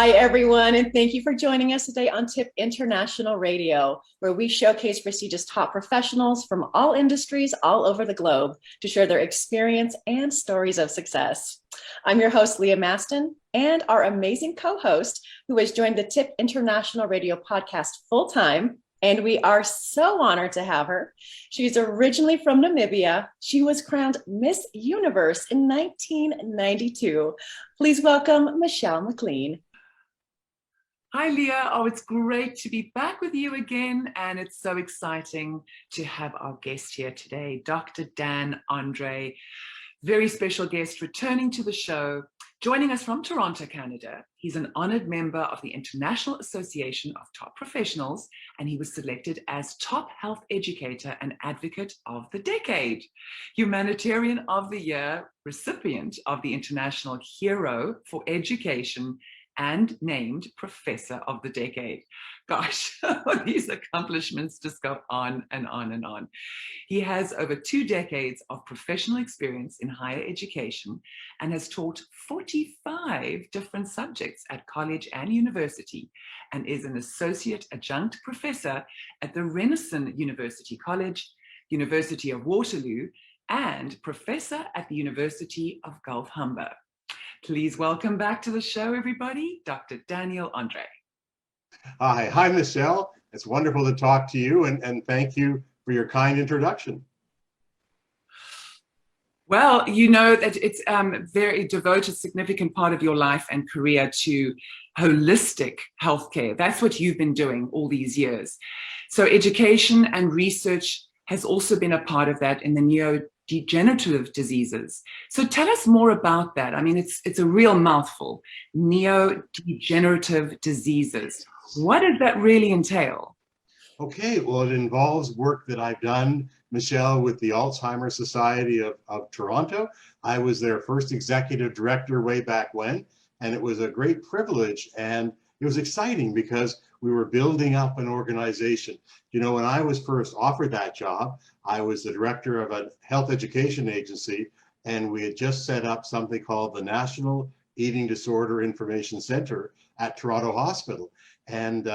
Hi, everyone, and thank you for joining us today on TIP International Radio, where we showcase prestigious top professionals from all industries all over the globe to share their experience and stories of success. I'm your host, Leah Maston, and our amazing co-host, who has joined the TIP International Radio podcast full-time, and we are so honored to have her. She's originally from Namibia. She was crowned Miss Universe in 1992. Please welcome Michelle McLean. Hi, Leah. Oh, it's great to be back with you again. And it's so exciting to have our guest here today, Dr. Dan Andreae, very special guest returning to the show, joining us from Toronto, Canada. He's an honored member of the International Association of Top Professionals, and he was selected as Top Health Educator and Advocate of the Decade, Humanitarian of the Year, recipient of the International Hero for Education, and named Professor of the Decade. Gosh, these accomplishments just go on and on and on. He has over 2 decades of professional experience in higher education and has taught 45 different subjects at college and university, and is an Associate Adjunct Professor at the Renison University College, University of Waterloo, and Professor at the University of Guelph Humber. Please welcome back to the show, everybody, Dr. Daniel Andreae. Hi, Michelle. It's wonderful to talk to you, and thank you for your kind introduction. Well, you know that it's very devoted, significant part of your life and career to holistic healthcare. That's what you've been doing all these years. So education and research has also been a part of that in the neurodegenerative diseases. So tell us more about that. I mean, it's a real mouthful, neurodegenerative diseases. What does that really entail? Okay, well, it involves work that I've done, Michelle, with the Alzheimer's Society of Toronto. I was their first executive director way back when, and it was a great privilege, and it was exciting because we were building up an organization. You know, when I was first offered that job, I was the director of a health education agency, and we had just set up something called the National Eating Disorder Information Center at Toronto Hospital. And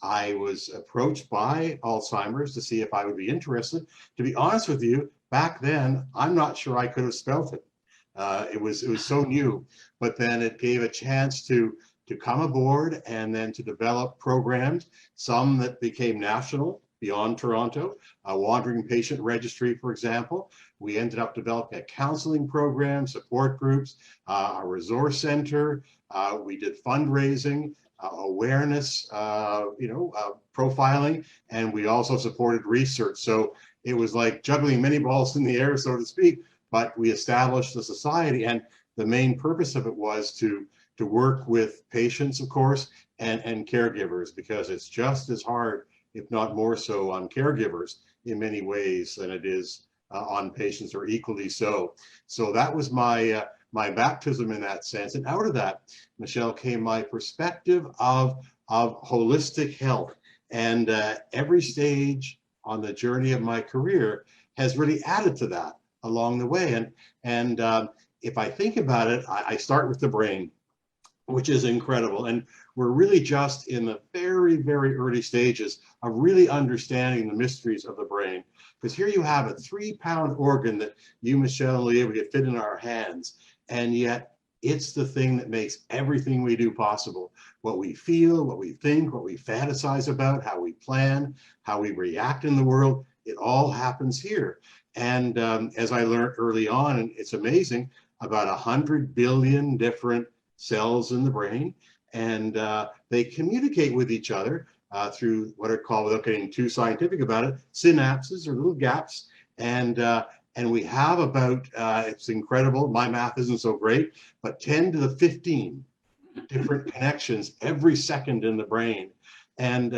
I was approached by Alzheimer's to see if I would be interested. To be honest with you, back then, I'm not sure I could have spelled it. It was so new, but then it gave a chance to come aboard and then to develop programs, some that became national beyond Toronto, a wandering patient registry, for example. We ended up developing a counseling program, support groups, a resource center. We did fundraising, awareness, profiling, and we also supported research. So it was like juggling many balls in the air, so to speak, but we established a society, and the main purpose of it was to work with patients, of course, and caregivers, because it's just as hard, if not more so, on caregivers in many ways than it is on patients, or equally so. So that was my baptism in that sense. And out of that, Michelle, came my perspective of holistic health. And every stage on the journey of my career has really added to that along the way. And if I think about it, I start with the brain, which is incredible. And we're really just in the very, very early stages of really understanding the mysteries of the brain. Because here you have a 3-pound organ that you, Michelle, and Leah, we could fit in our hands. And yet it's the thing that makes everything we do possible. What we feel, what we think, what we fantasize about, how we plan, how we react in the world, it all happens here. And as I learned early on, and it's amazing, about 100 billion different cells in the brain, and they communicate with each other through what are called, without getting too scientific about it, synapses, or little gaps. And we have about, it's incredible, my math isn't so great, but 10 to the 15 different connections every second in the brain. And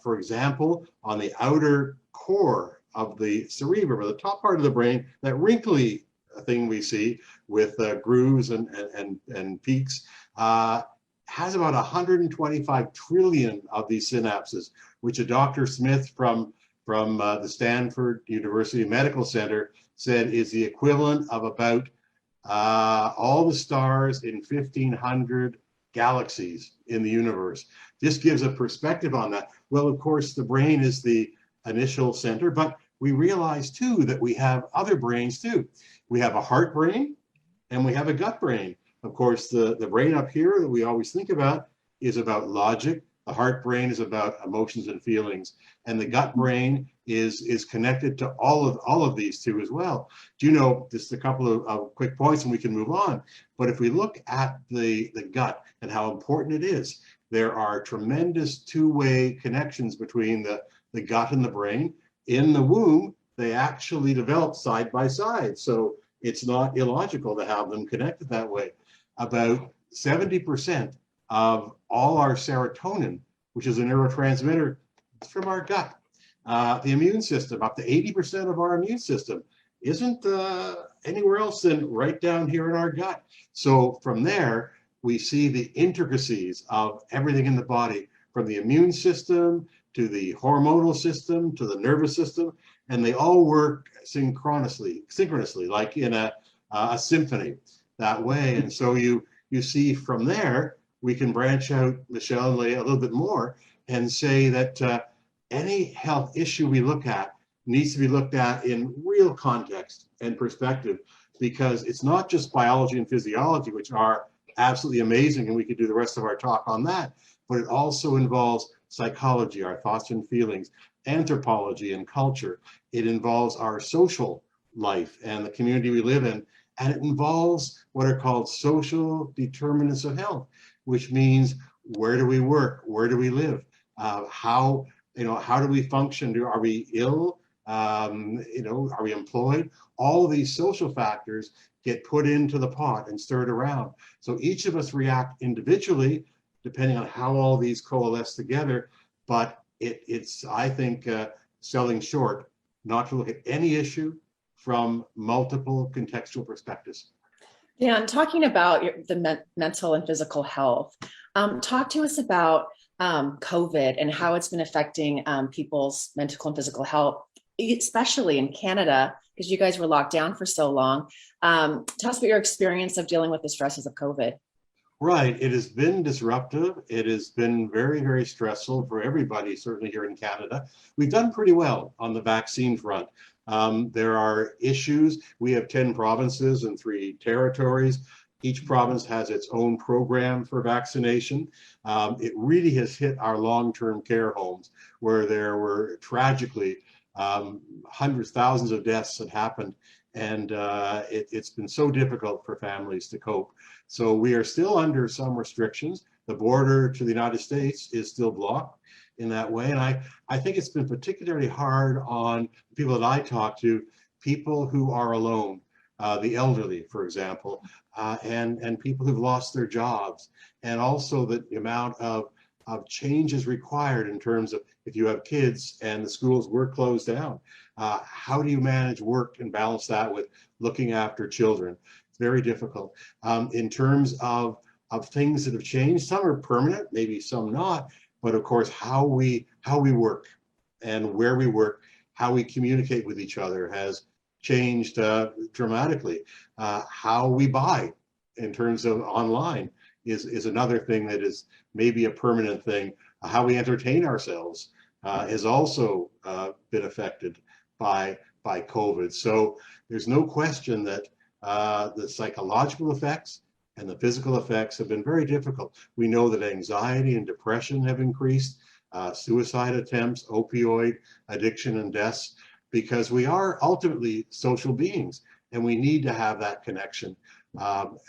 for example, on the outer core of the cerebrum, or the top part of the brain, that wrinkly thing we see with grooves and peaks, has about 125 trillion of these synapses, which a Dr. Smith from the Stanford University Medical Center said is the equivalent of about all the stars in 1,500 galaxies in the universe. This gives a perspective on that. Well, of course, the brain is the initial center, but we realize too that we have other brains too. We have a heart brain and we have a gut brain. Of course, the brain up here that we always think about is about logic. The heart brain is about emotions and feelings, and the gut brain is connected to all of these two as well. Do you know, just a couple of quick points and we can move on, but if we look at the gut and how important it is, there are tremendous two-way connections between the gut and the brain. In the womb, they actually develop side by side, so it's not illogical to have them connected that way. About 70% of all our serotonin, which is a neurotransmitter, is from our gut. The immune system, up to 80% of our immune system isn't anywhere else than right down here in our gut. So from there, we see the intricacies of everything in the body, from the immune system to the hormonal system to the nervous system, and they all work synchronously, like in a symphony that way. And so you see from there, we can branch out, Michelle and Leah, a little bit more and say that any health issue we look at needs to be looked at in real context and perspective, because it's not just biology and physiology, which are absolutely amazing, and we could do the rest of our talk on that, but it also involves psychology, our thoughts and feelings, anthropology and culture. It involves our social life and the community we live in, and it involves what are called social determinants of health, which means where do we work, where do we live, how do we function, are we ill, are we employed? All of these social factors get put into the pot and stirred around. So each of us react individually, depending on how all these coalesce together, but it's I think, selling short not to look at any issue from multiple contextual perspectives. Dan, talking about the mental and physical health, talk to us about COVID and how it's been affecting people's mental and physical health, especially in Canada, because you guys were locked down for so long. Tell us about your experience of dealing with the stresses of COVID. Right. It has been disruptive. It has been very, very stressful for everybody, certainly here in Canada. We've done pretty well on the vaccine front. There are issues. We have 10 provinces and 3 territories. Each province has its own program for vaccination. It really has hit our long-term care homes, where there were tragically hundreds, thousands of deaths that happened. And it's been so difficult for families to cope. So we are still under some restrictions. The border to the United States is still blocked in that way. And I think it's been particularly hard on people that I talk to, people who are alone, the elderly, for example, and people who've lost their jobs. And also the amount of changes required in terms of if you have kids and the schools were closed down, how do you manage work and balance that with looking after children? It's very difficult. In terms of things that have changed, some are permanent, maybe some not, but of course how we work and where we work, how we communicate with each other has changed dramatically. How we buy in terms of online is another thing that is maybe a permanent thing. How we entertain ourselves has also been affected by COVID. So there's no question that the psychological effects and the physical effects have been very difficult. We know that anxiety and depression have increased, suicide attempts, opioid addiction and deaths, because we are ultimately social beings and we need to have that connection.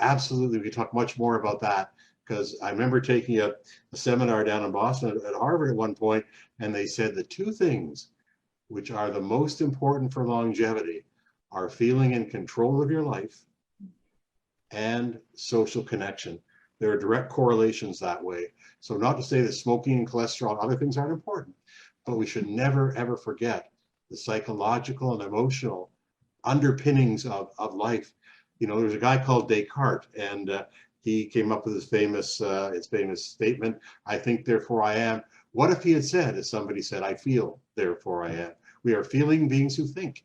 Absolutely, we can talk much more about that, because I remember taking a seminar down in Boston at Harvard at one point, and they said the 2 things which are the most important for longevity are feeling in control of your life and social connection. There are direct correlations that way. So not to say that smoking and cholesterol and other things aren't important, but we should never, ever forget the psychological and emotional underpinnings of life. You know, there's a guy called Descartes, and he came up with his famous statement, "I think, therefore I am." What if he had said, as somebody said, "I feel, therefore I am"? We are feeling beings who think,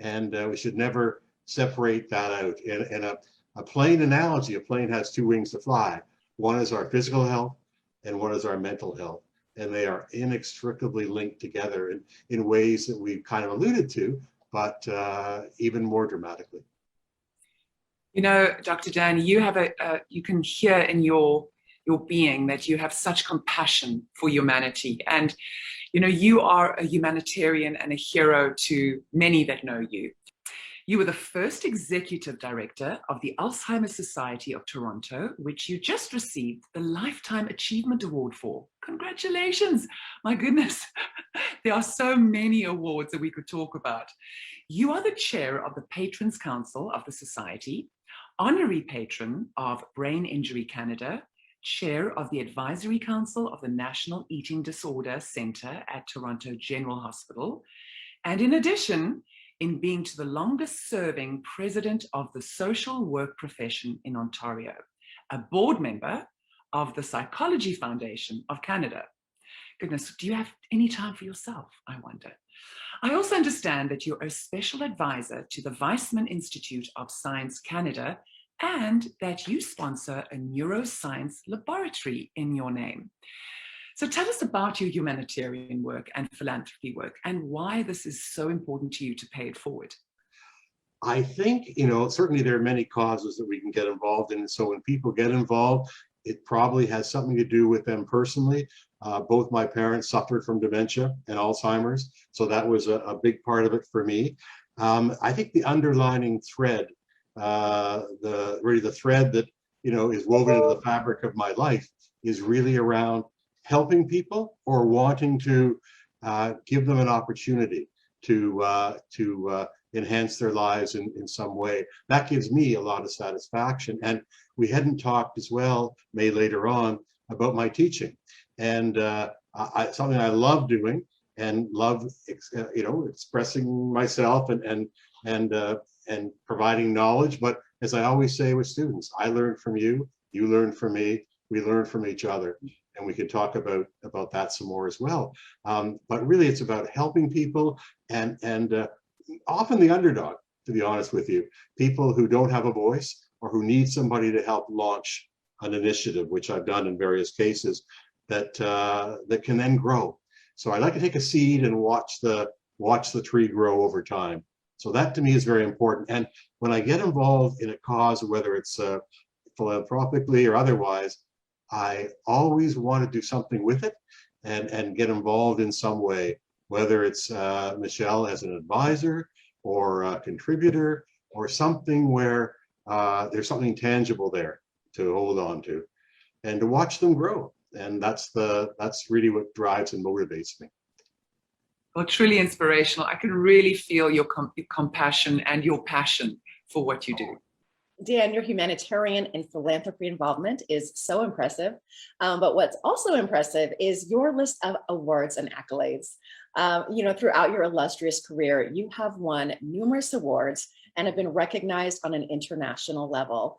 and we should never separate that out. In a plane analogy, a plane has 2 wings to fly. One is our physical health and one is our mental health. And they are inextricably linked together in ways that we've kind of alluded to, but even more dramatically. You know, Dr. Dan, you have you can hear in your being that you have such compassion for humanity. And, you know, you are a humanitarian and a hero to many that know you. You were the first executive director of the Alzheimer's Society of Toronto, which you just received the Lifetime Achievement Award for. Congratulations. My goodness, there are so many awards that we could talk about. You are the chair of the Patrons Council of the Society, honorary patron of Brain Injury Canada, chair of the Advisory Council of the National Eating Disorder Centre at Toronto General Hospital, and in addition, in being to the longest serving president of the social work profession in Ontario, a board member of the Psychology Foundation of Canada. Goodness, do you have any time for yourself, I wonder? I also understand that you're a special advisor to the Weissman Institute of Science Canada and that you sponsor a neuroscience laboratory in your name. So tell us about your humanitarian work and philanthropy work and why this is so important to you to pay it forward. I think, you know, certainly there are many causes that we can get involved in. So when people get involved, it probably has something to do with them personally. Both my parents suffered from dementia and Alzheimer's, so that was a big part of it for me. I think the underlining thread, the thread that, you know, is woven into the fabric of my life is really around helping people or wanting to give them an opportunity to enhance their lives in some way. That gives me a lot of satisfaction. And we hadn't talked as well, may later on, about my teaching. And something I love doing and love, you know, expressing myself and providing knowledge. But as I always say with students, I learn from you, you learn from me, we learn from each other. And we can talk about that some more as well. But really, it's about helping people and often the underdog, to be honest with you, people who don't have a voice or who need somebody to help launch an initiative, which I've done in various cases, that can then grow. So I like to take a seed and watch the tree grow over time. So that to me is very important. And when I get involved in a cause, whether it's philanthropically or otherwise, I always want to do something with it and get involved in some way, whether it's Michelle as an advisor or a contributor or something where there's something tangible there to hold on to and to watch them grow. And that's really what drives and motivates me. Well, truly inspirational. I can really feel your compassion and your passion for what you do. Dan, your humanitarian and philanthropy involvement is so impressive. But what's also impressive is your list of awards and accolades. You know, throughout your illustrious career, you have won numerous awards and have been recognized on an international level.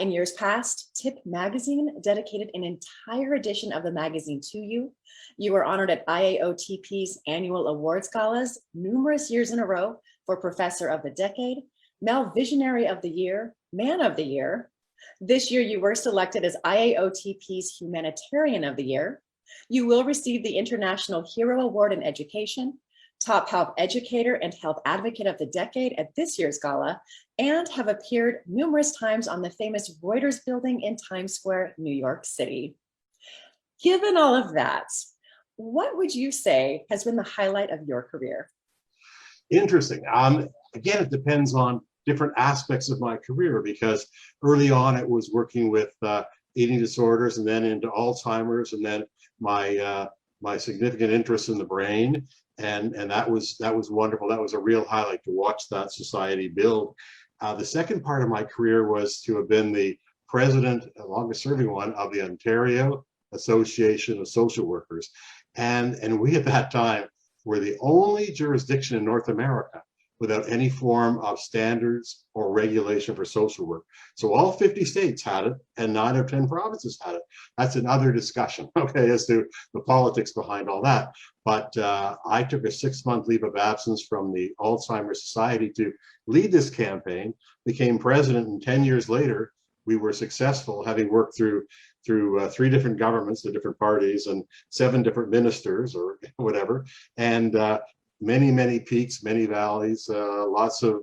In years past, Tip Magazine dedicated an entire edition of the magazine to you. You were honored at IAOTP's annual awards galas numerous years in a row for Professor of the Decade, Male Visionary of the Year, Man of the Year. This year, you were selected as IAOTP's Humanitarian of the Year. You will receive the International Hero Award in Education, Top Health Educator and Health Advocate of the Decade at this year's gala, and have appeared numerous times on the famous Reuters building in Times Square, New York City. Given all of that, what would you say has been the highlight of your career? Interesting. Again, it depends on different aspects of my career, because early on it was working with eating disorders and then into Alzheimer's, and then my significant interest in the brain. And that was wonderful. That was a real highlight to watch that society build. The second part of my career was to have been the president, the longest serving one, of the Ontario Association of Social Workers. And we at that time were the only jurisdiction in North America without any form of standards or regulation for social work. So all 50 states had it and 9 of 10 provinces had it. That's another discussion, okay, as to the politics behind all that. But I took a 6-month leave of absence from the Alzheimer's Society to lead this campaign, became president, and 10 years later, we were successful, having worked through through 3 different governments, the different parties, and 7 different ministers or whatever, and many, many peaks, many valleys, lots of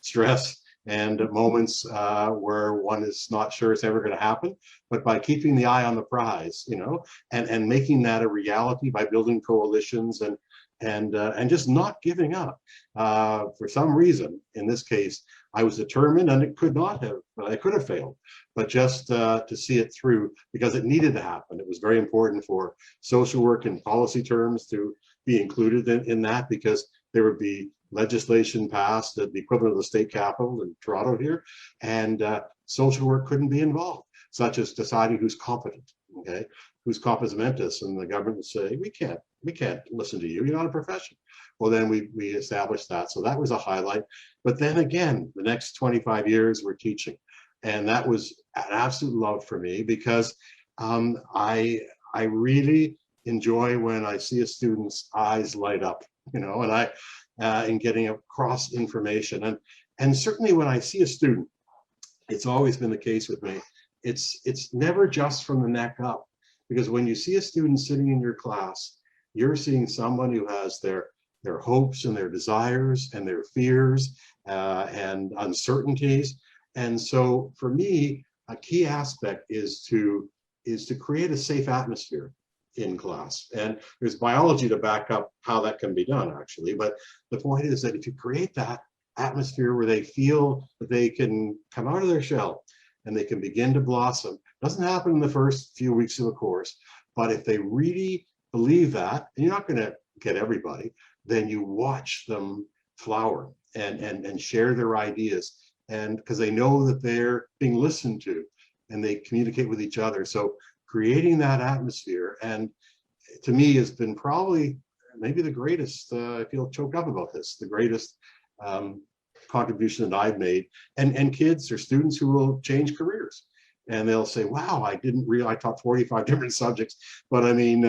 stress and moments where one is not sure it's ever going to happen. But by keeping the eye on the prize, you know, and making that a reality by building coalitions and just not giving up. For some reason, in this case, I was determined, and it could have failed, but just to see it through, because it needed to happen. It was very important for social work in policy terms to be included in that, because there would be legislation passed at the equivalent of the state capitol in Toronto here, and social work couldn't be involved, such as deciding who's competent, okay, who's compos mentis, and the government would say, we can't listen to you, you're not a profession. Well, then we established that, so that was a highlight. But then again, the next 25 years we're teaching, and that was an absolute love for me, because I really enjoy when I see a student's eyes light up, you know, and in getting across information, and certainly when I see a student, it's always been the case with me. It's never just from the neck up, because when you see a student sitting in your class, you're seeing someone who has their hopes and their desires and their fears and uncertainties. And so for me, a key aspect is to create a safe atmosphere in class. And there's biology to back up how that can be done, actually. But the point is that if you create that atmosphere where they feel that they can come out of their shell and they can begin to blossom, it doesn't happen in the first few weeks of the course, but if they really believe that, and you're not going to get everybody, then you watch them flower and share their ideas, and because they know that they're being listened to and they communicate with each other. So creating that atmosphere, and to me, has been probably maybe the greatest, I feel choked up about this, the greatest contribution that I've made. And kids or students who will change careers, and they'll say, wow, I didn't realize I taught 45 different subjects, but I mean,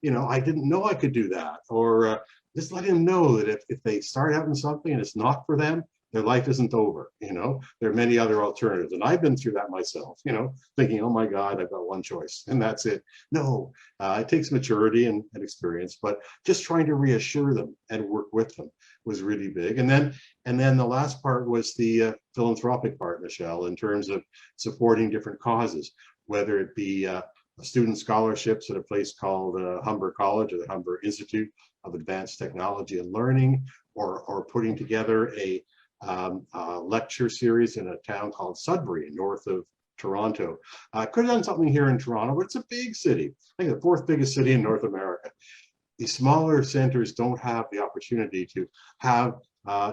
you know, I didn't know I could do that. Or just let them know that if they start out in something and it's not for them, their life isn't over. You know, there are many other alternatives. And I've been through that myself, you know, thinking, oh my God, I've got one choice and that's it. No, it takes maturity and experience, but just trying to reassure them and work with them was really big. And then the last part was the philanthropic part, Michelle, in terms of supporting different causes, whether it be student scholarships at a place called Humber College or the Humber Institute of Advanced Technology and Learning, or putting together a lecture series in a town called Sudbury, north of Toronto. Could have done something here in Toronto, but it's a big city. I think the 4th biggest city in North America. These smaller centers don't have the opportunity to have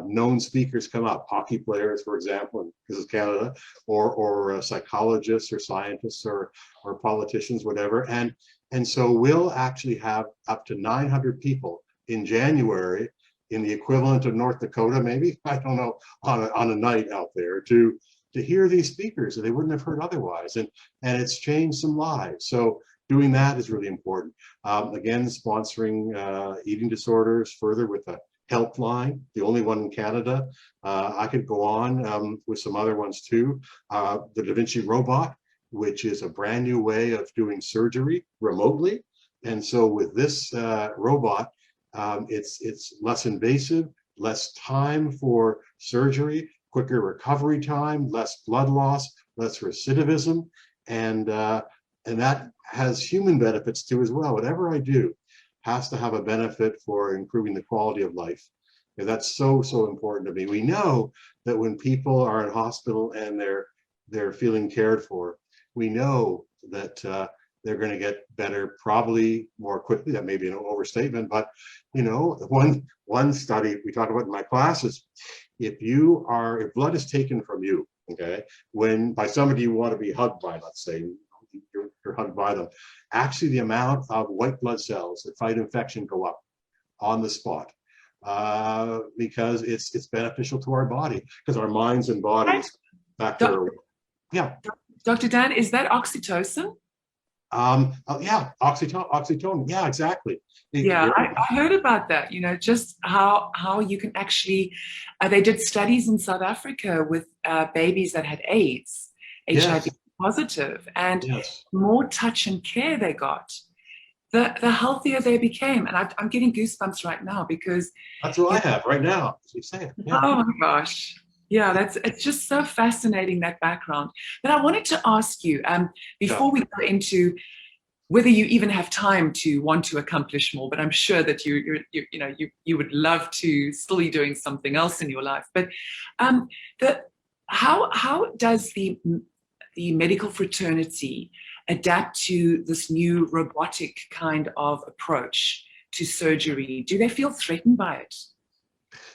known speakers come up, hockey players, for example, and this is Canada, or psychologists or scientists or politicians, whatever. And so we'll actually have up to 900 people in January, in the equivalent of North Dakota, maybe, I don't know, on a night out there to hear these speakers that they wouldn't have heard otherwise. And it's changed some lives. So doing that is really important. Again, sponsoring eating disorders further with a helpline, the only one in Canada. I could go on with some other ones too. The Da Vinci robot, which is a brand new way of doing surgery remotely. And so with this robot, it's less invasive, less time for surgery, quicker recovery time, less blood loss, less recidivism, and that has human benefits too as well. Whatever I do has to have a benefit for improving the quality of life. And that's so important to me. We know that when people are in hospital and they're feeling cared for, we know that they're going to get better probably more quickly. That may be an overstatement, but you know, one study we talk about in my classes, if blood is taken from you, okay, when by somebody you want to be hugged by, let's say, you're hugged by them, actually the amount of white blood cells that fight infection go up on the spot because it's beneficial to our body, because our minds and bodies back to yeah. Dr. Dan, is that oxytocin? Yeah, oxytocin. Yeah, exactly. Yeah, I heard about that. You know, just how you can actually. They did studies in South Africa with babies that had AIDS, HIV, positive, and Yes. the more touch and care they got, the healthier they became. And I'm getting goosebumps right now because, That's what I have right now, as you say it. Yeah. oh my gosh. Yeah, it's just so fascinating, that background. But I wanted to ask you, before we go into whether you even have time to want to accomplish more, but I'm sure that you would love to still be doing something else in your life. But how does the medical fraternity adapt to this new robotic kind of approach to surgery? Do they feel threatened by it?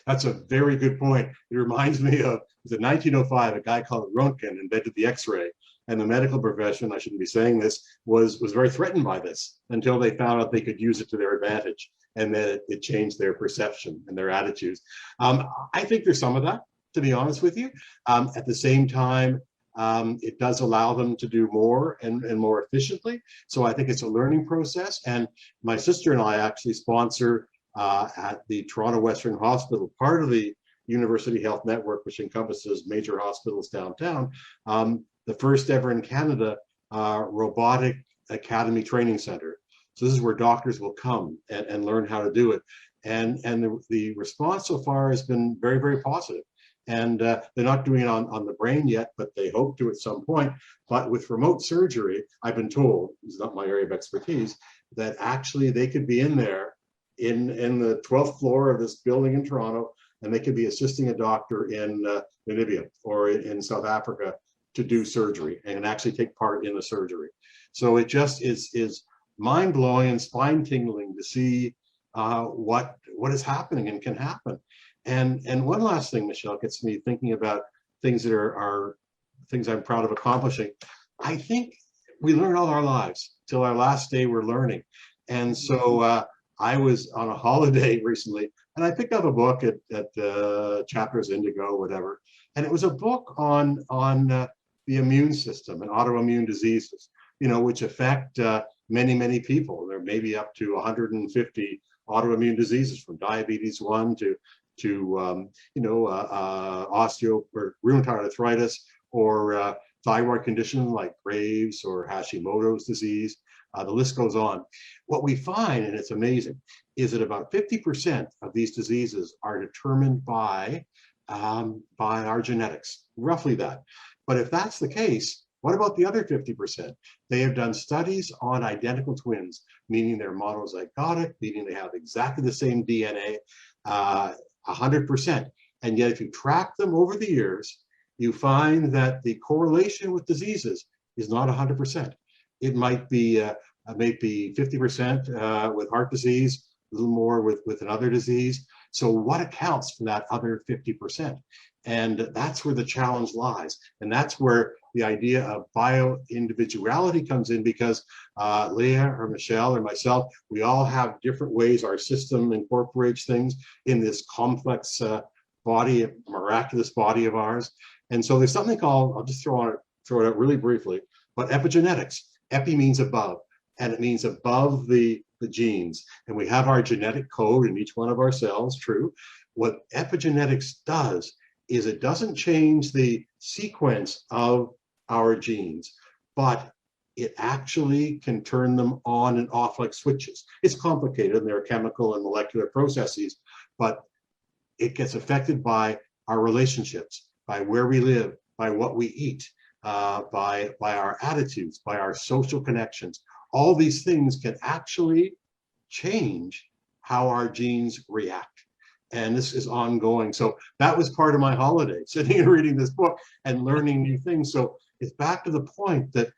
That's a very good point. It reminds me of, it was in 1905, a guy called Röntgen invented the X-ray, and the medical profession, I shouldn't be saying this, was very threatened by this until they found out they could use it to their advantage, and then it changed their perception and their attitudes. I think there's some of that, to be honest with you. At the same time, it does allow them to do more and more efficiently. So I think it's a learning process. And my sister and I actually sponsor at the Toronto Western Hospital, part of the University Health Network, which encompasses major hospitals downtown, the first ever in Canada Robotic Academy Training Center. So this is where doctors will come and learn how to do it. And the response so far has been very, very positive. And they're not doing it on the brain yet, but they hope to at some point. But with remote surgery, I've been told, it's not my area of expertise, that actually they could be in there in the 12th floor of this building in Toronto, and they could be assisting a doctor in Namibia or in South Africa to do surgery and actually take part in the surgery. So it just is mind-blowing and spine-tingling to see what is happening and can happen. And one last thing, Michelle, gets me thinking about things that are things I'm proud of accomplishing. I think we learn all our lives. Till our last day, we're learning. And so I was on a holiday recently, and I picked up a book at Chapters Indigo, whatever. And it was a book on the immune system and autoimmune diseases, which affect many, many people. There may be up to 150 autoimmune diseases, from diabetes 1 to osteo or rheumatoid arthritis, or thyroid condition like Graves' or Hashimoto's disease. The list goes on. What we find, and it's amazing, is that about 50% of these diseases are determined by our genetics, roughly that. But if that's the case, what about the other 50%? They have done studies on identical twins, meaning they're monozygotic, meaning they have exactly the same DNA, 100%. And yet if you track them over the years, you find that the correlation with diseases is not 100%. It might be 50% with heart disease, a little more with another disease. So what accounts for that other 50%? And that's where the challenge lies. And that's where the idea of bio-individuality comes in, because Leah or Michelle or myself, we all have different ways our system incorporates things in this complex body, miraculous body of ours. And so there's something called, I'll just throw it out really briefly, but epigenetics. Epi means above, and it means above the genes. And we have our genetic code in each one of our cells, true. What epigenetics does is it doesn't change the sequence of our genes, but it actually can turn them on and off like switches. It's complicated, and there are chemical and molecular processes, but it gets affected by our relationships, by where we live, by what we eat, by our attitudes, by our social connections. All these things can actually change how our genes react. And this is ongoing. So that was part of my holiday, sitting and reading this book and learning new things. So it's back to the point that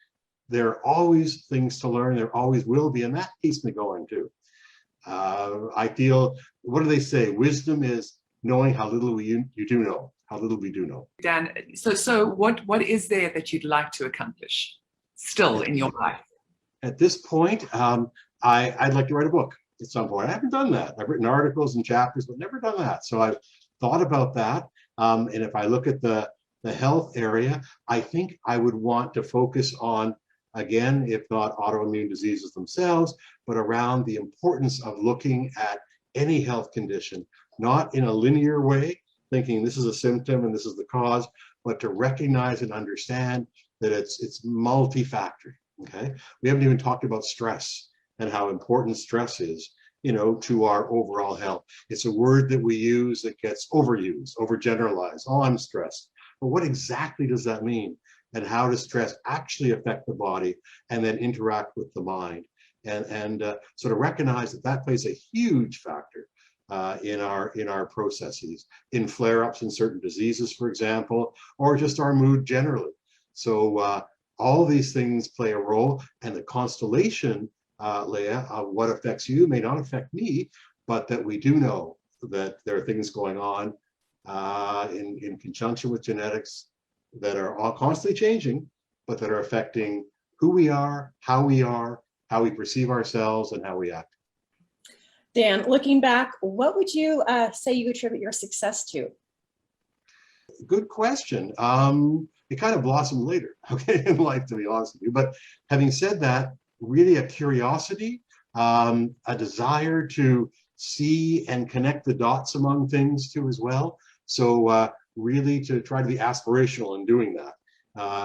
there are always things to learn. There always will be. And that keeps me going too. I feel, what do they say? Wisdom is knowing how little you do know, how little we do know. Dan, so what is there that you'd like to accomplish still in your life? At this point, I'd like to write a book at some point. I haven't done that. I've written articles and chapters, but never done that. So I've thought about that. And if I look at the health area, I think I would want to focus on, again, if not autoimmune diseases themselves, but around the importance of looking at any health condition, not in a linear way, thinking this is a symptom and this is the cause, but to recognize and understand that it's multi-factor. Okay, we haven't even talked about stress and how important stress is, you know, to our overall health. It's a word that we use that gets overused, overgeneralized. Oh, I'm stressed. But what exactly does that mean? And how does stress actually affect the body and then interact with the mind? And sort of recognize that that plays a huge factor in our processes, in flare-ups in certain diseases, for example, or just our mood generally. So all these things play a role, and the constellation, Leah, of what affects you may not affect me, but that we do know that there are things going on in conjunction with genetics that are all constantly changing, but that are affecting who we are, how we perceive ourselves, and how we act. Dan, looking back, what would you say you attribute your success to? Good question. It kind of blossomed later, okay, in life, to be honest with you. But having said that, really a curiosity, a desire to see and connect the dots among things too as well. So really to try to be aspirational in doing that,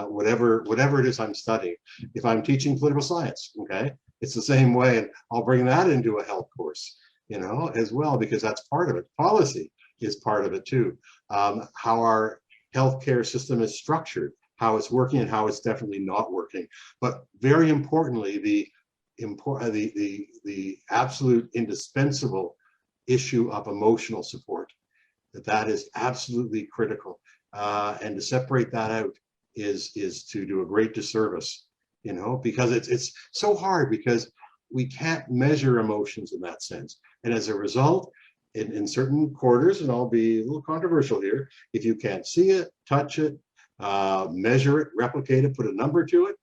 whatever it is I'm studying. If I'm teaching political science, okay, it's the same way, and I'll bring that into a health course, you know, as well, because that's part of it. Policy is part of it too. How our healthcare system is structured, how it's working and how it's definitely not working. But very importantly, the absolute indispensable issue of emotional support. That is absolutely critical. And to separate that out is to do a great disservice, you know, because it's so hard, because we can't measure emotions in that sense. And as a result, in certain quarters, and I'll be a little controversial here, if you can't see it, touch it, measure it, replicate it, put a number to it,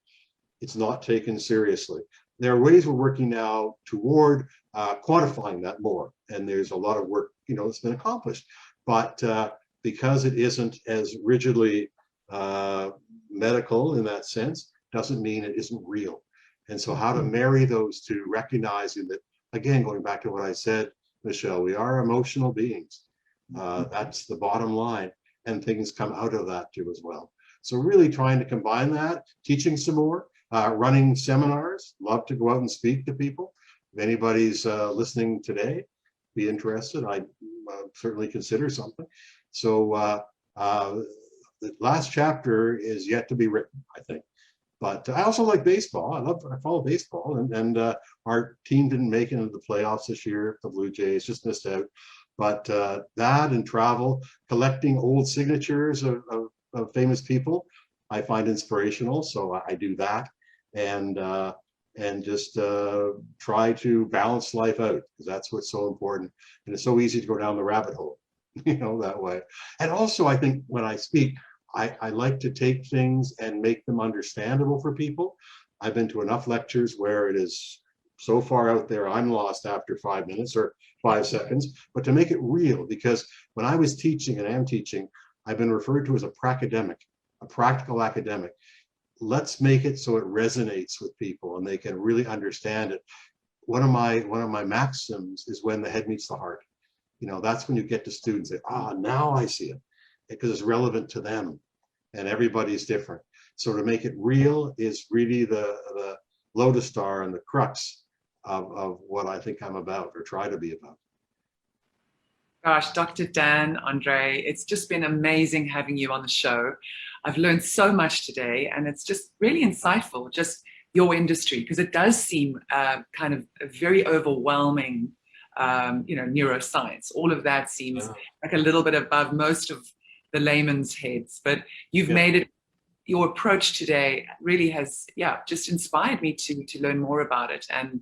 it's not taken seriously. There are ways we're working now toward quantifying that more. And there's a lot of work, you know, that's been accomplished. But because it isn't as rigidly medical in that sense, doesn't mean it isn't real. And so how to marry those two, recognizing that, again, going back to what I said, Michelle, we are emotional beings. That's the bottom line. And things come out of that too as well. So really trying to combine that, teaching some more, running seminars, love to go out and speak to people. If anybody's listening today, be interested, I'd certainly consider something. So the last chapter is yet to be written, I think. But I also like baseball. I follow baseball, and our team didn't make it into the playoffs this year. The Blue Jays just missed out. But that and travel, collecting old signatures of famous people, I find inspirational. So I do that, and just try to balance life out, because that's what's so important. And it's so easy to go down the rabbit hole, you know, that way. And also, I think when I speak, I like to take things and make them understandable for people. I've been to enough lectures where it is so far out there, I'm lost after 5 minutes or 5 seconds, but to make it real, because when I was teaching and am teaching, I've been referred to as a pracademic, a practical academic. Let's make it so it resonates with people and they can really understand it. One of my maxims is when the head meets the heart. You know, that's when you get to students say, now I see it, because it's relevant to them, and everybody's different. So to make it real is really the lodestar star and the crux of what I think I'm about, or try to be about. Gosh, Dr. Dan Andreae, it's just been amazing having you on the show. I've learned so much today, and it's just really insightful, just your industry, because it does seem kind of a very overwhelming, you know, neuroscience. All of that seems like a little bit above most of the layman's heads, but you've made it, your approach today really has, just inspired me to learn more about it, and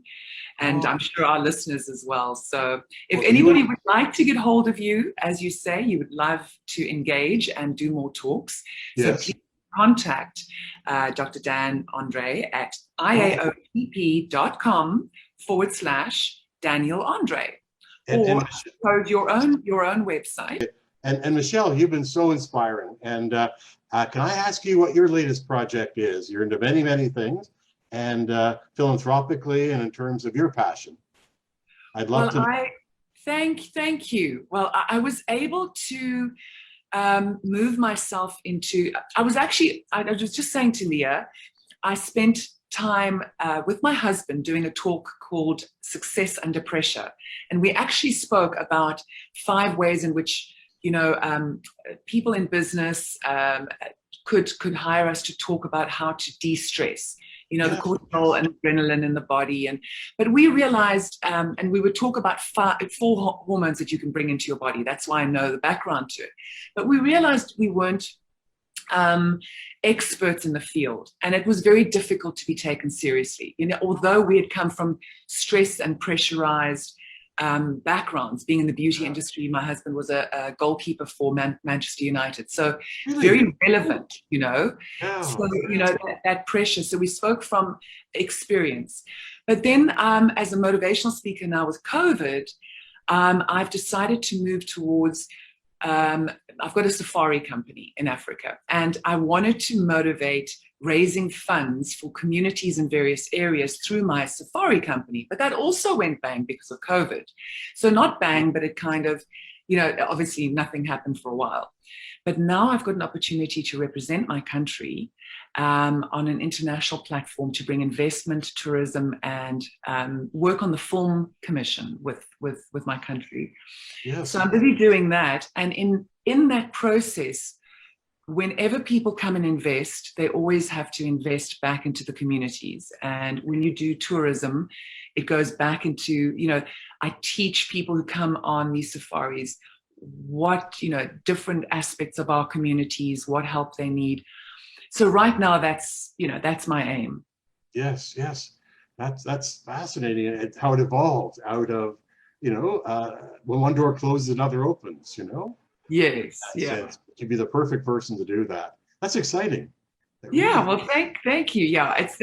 I'm sure our listeners as well. So if anybody would like to get hold of you, as you say, you would love to engage and do more talks. So please contact Dr. Dan Andreae at IAOTP.com/Daniel Andreae, or code your own website. And Michelle, you've been so inspiring. And can I ask you what your latest project is? You're into many, many things, and philanthropically and in terms of your passion. I'd love to. Thank you. Well, I was able to move myself into, I was just saying to Leah, I spent time with my husband doing a talk called Success Under Pressure. And we actually spoke about 5 ways in which, people in business could hire us to talk about how to de-stress, the cortisol and adrenaline in the body. But we realized, and we would talk about 4 hormones that you can bring into your body. That's why I know the background to it. But we realized we weren't experts in the field, and it was very difficult to be taken seriously. Although we had come from stress and pressurized backgrounds, being in the beauty industry, my husband was a goalkeeper for Manchester United, so very relevant, So that pressure. So we spoke from experience. But then, as a motivational speaker now with COVID, I've decided to move towards. I've got a safari company in Africa, and I wanted to motivate raising funds for communities in various areas through my safari company. But that also went bang because of COVID. So not bang, but it kind of, obviously nothing happened for a while. But now I've got an opportunity to represent my country on an international platform to bring investment, tourism, and work on the film commission with my country. Yes. So I'm busy doing that. And in that process, whenever people come and invest, they always have to invest back into the communities. And when you do tourism, it goes back into, I teach people who come on these safaris what, different aspects of our communities, what help they need. So right now, that's my aim. Yes. That's fascinating. And how it evolved out of, when one door closes, another opens, Yes. You'd be the perfect person to do that. That's exciting. Well, thank you. Yeah, it's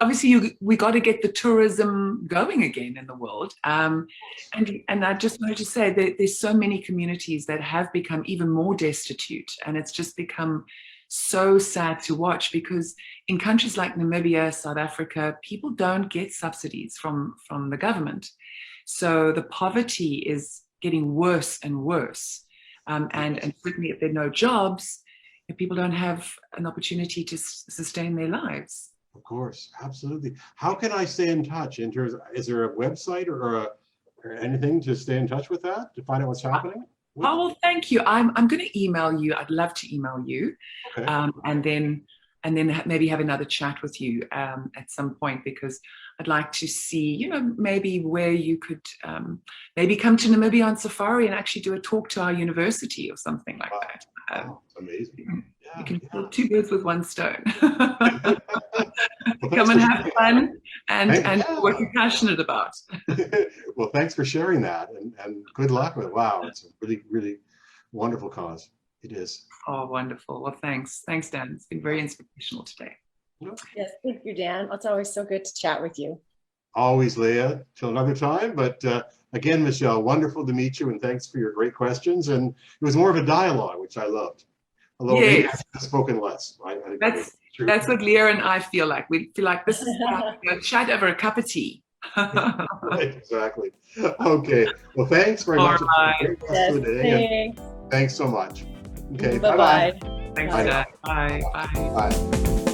obviously we got to get the tourism going again in the world. And I just wanted to say that there's so many communities that have become even more destitute, and it's just become so sad to watch, because in countries like Namibia, South Africa, people don't get subsidies from the government. So the poverty is getting worse and worse. And certainly if there are no jobs, if people don't have an opportunity to sustain their lives. Of course, absolutely. How can I stay in touch? Is there a website or anything to stay in touch with that, to find out what's happening? Well, thank you. I'm going to email you. I'd love to email you. Okay. And then maybe have another chat with you at some point, because I'd like to see, maybe where you could maybe come to Namibia on safari and actually do a talk to our university or something like that. Amazing. You can kill 2 birds with 1 stone. Come and have fun and what you're passionate about. Well, thanks for sharing that, and good luck with it. Wow, it's a really, really wonderful cause. It is. Oh, wonderful. Well, thanks. Thanks, Dan. It's been very inspirational today. Yes, thank you, Dan. It's always so good to chat with you. Always, Leah. Till another time. But again, Michelle, wonderful to meet you, and thanks for your great questions. And it was more of a dialogue, which I loved. Although maybe I've spoken less. I think that's what Leah and I feel like. We feel like this is a chat over a cup of tea. Right, exactly. Okay. Well, thanks very much. Thanks so much. Okay. Bye-bye. Thanks, Dad. Bye. Bye.